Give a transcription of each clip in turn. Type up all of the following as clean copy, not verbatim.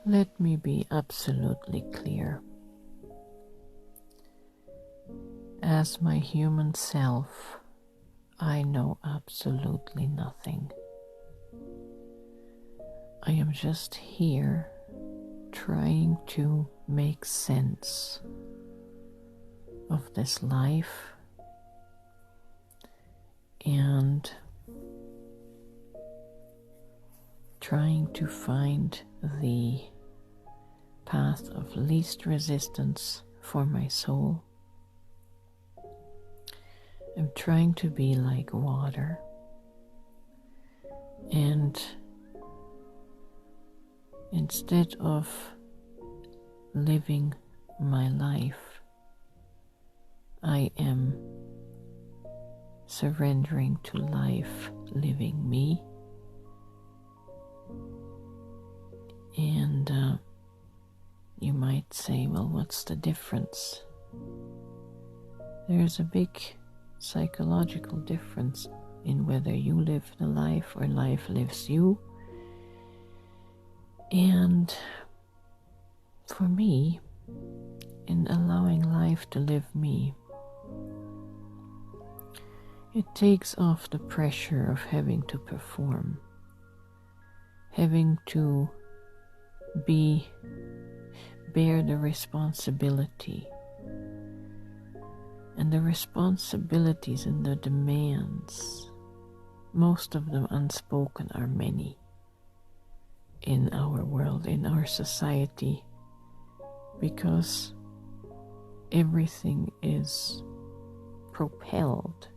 Let me be absolutely clear. As my human self, I know absolutely nothing. I am just here trying to make sense of this life and trying to find the path of least resistance for my soul. I'm trying to be like water, and instead of living my life, I am surrendering to life living me. And you might say, well, what's the difference? There's a big psychological difference in whether you live the life or life lives you. And for me, in allowing life to live me, it takes off the pressure of having to perform, having to bear the responsibility. And the responsibilities and the demands, most of them unspoken, are many in our world, in our society, because everything is propelled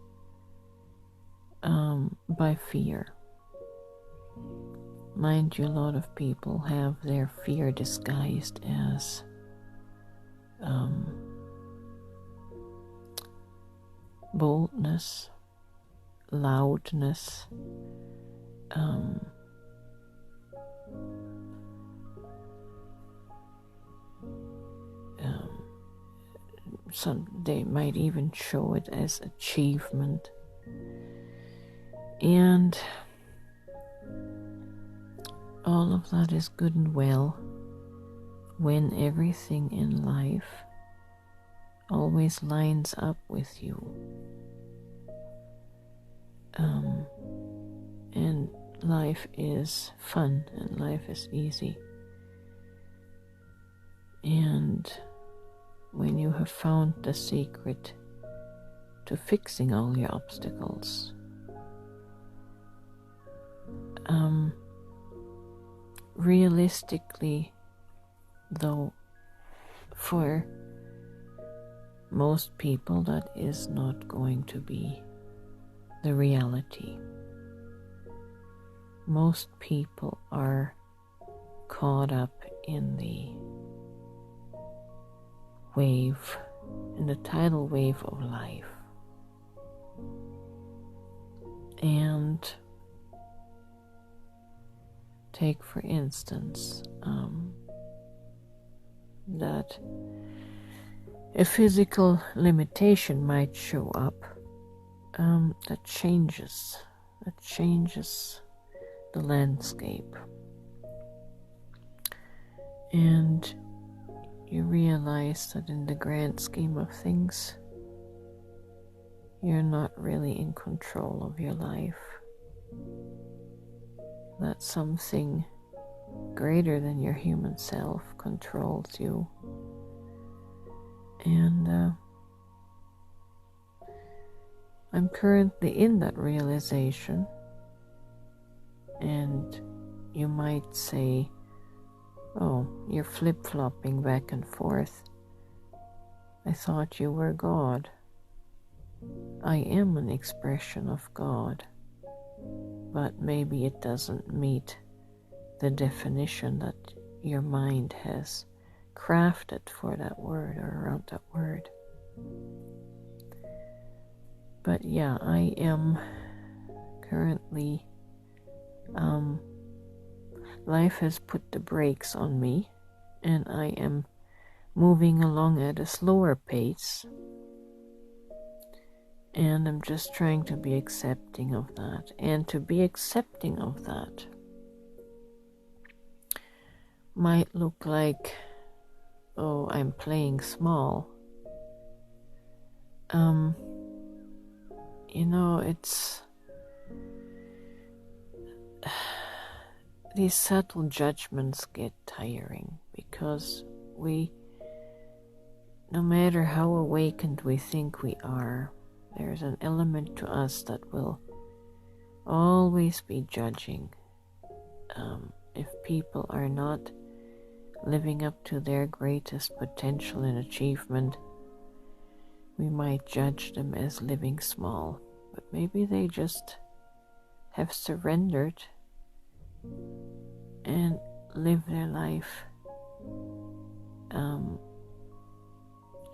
by fear. Mind you, a lot of people have their fear disguised as boldness, loudness, some they might even show it as achievement. And all of that is good and well when everything in life always lines up with you. And life is fun and life is easy. And when you have found the secret to fixing all your obstacles, realistically, though, for most people that is not going to be the reality. Most people are caught up in the wave, in the tidal wave of life. And take, for instance, that a physical limitation might show up that changes the landscape. And you realize that in the grand scheme of things, you're not really in control of your life. That something greater than your human self controls you. And I'm currently in that realization. And you might say, oh, you're flip-flopping back and forth. I thought you were God. I am an expression of God, but maybe it doesn't meet the definition that your mind has crafted for that word or around that word. But yeah, I am currently, life has put the brakes on me, and I am moving along at a slower pace, and I'm just trying to be accepting of that. And to be accepting of that, might look like, oh, I'm playing small. It's these subtle judgments get tiring because no matter how awakened we think we are, there's an element to us that will always be judging. If people are not living up to their greatest potential and achievement, we might judge them as living small, but maybe they just have surrendered and live their life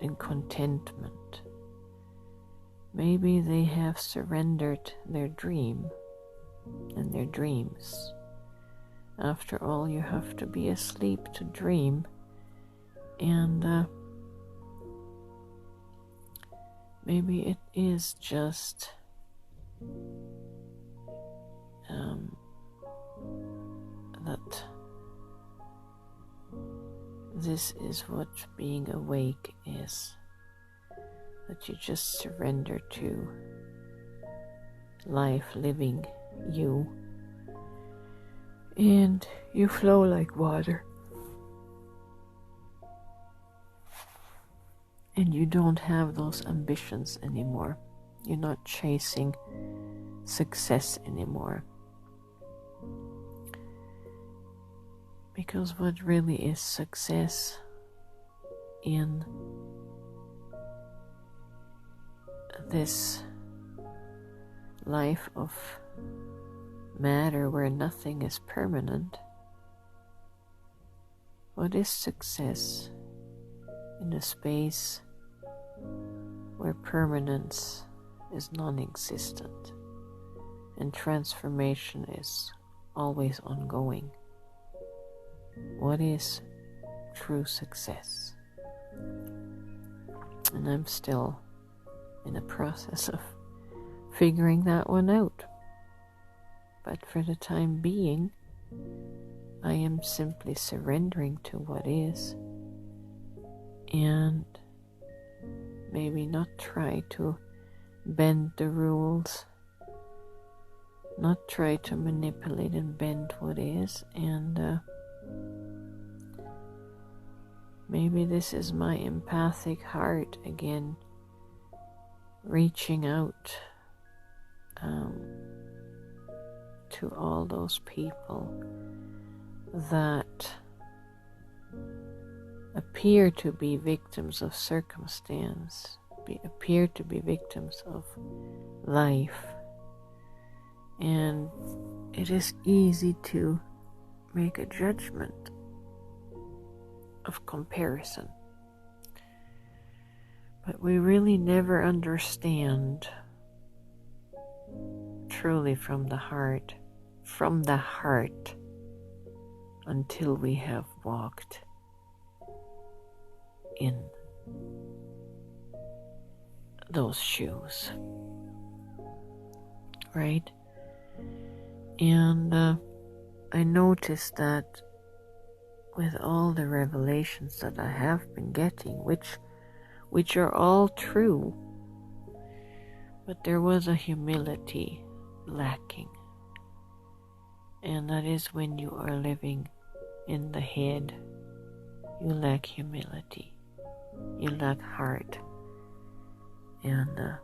in contentment. Maybe they have surrendered their dream and their dreams. After all, you have to be asleep to dream, and maybe it is just that this is what being awake is, that you just surrender to life living you, and you flow like water, and you don't have those ambitions anymore. You're not chasing success anymore. Because what really is success in this life of matter where nothing is permanent, what is success in a space where permanence is non-existent and transformation is always ongoing? What is true success? And I'm still in the process of figuring that one out. But for the time being, I am simply surrendering to what is, and maybe not try to bend the rules, not try to manipulate and bend what is, and maybe this is my empathic heart again, reaching out to all those people that appear to be victims of circumstance, appear to be victims of life. And it is easy to make a judgment of comparison. But we really never understand truly from the heart, until we have walked in those shoes, right? And I noticed that with all the revelations that I have been getting, which are all true, but there was a humility lacking. And that is when you are living in the head, you lack humility, you lack heart. And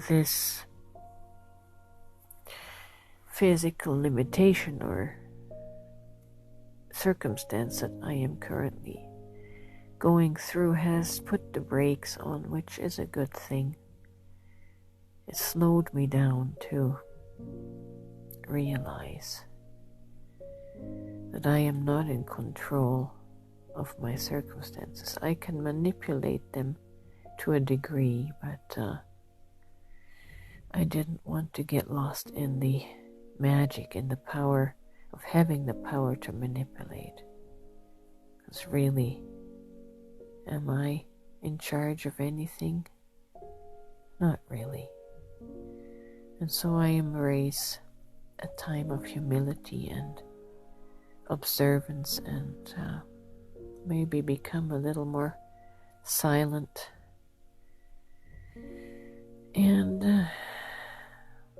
this physical limitation or circumstance that I am currently going through has put the brakes on, which is a good thing. It slowed me down to realize that I am not in control of my circumstances. I can manipulate them to a degree, but I didn't want to get lost in the magic and the power of having the power to manipulate. Because really, am I in charge of anything? Not really. And so I embrace a time of humility and observance and maybe become a little more silent and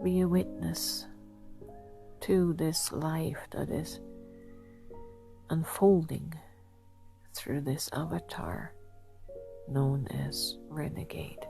be a witness to this life that is unfolding through this avatar known as Renegade.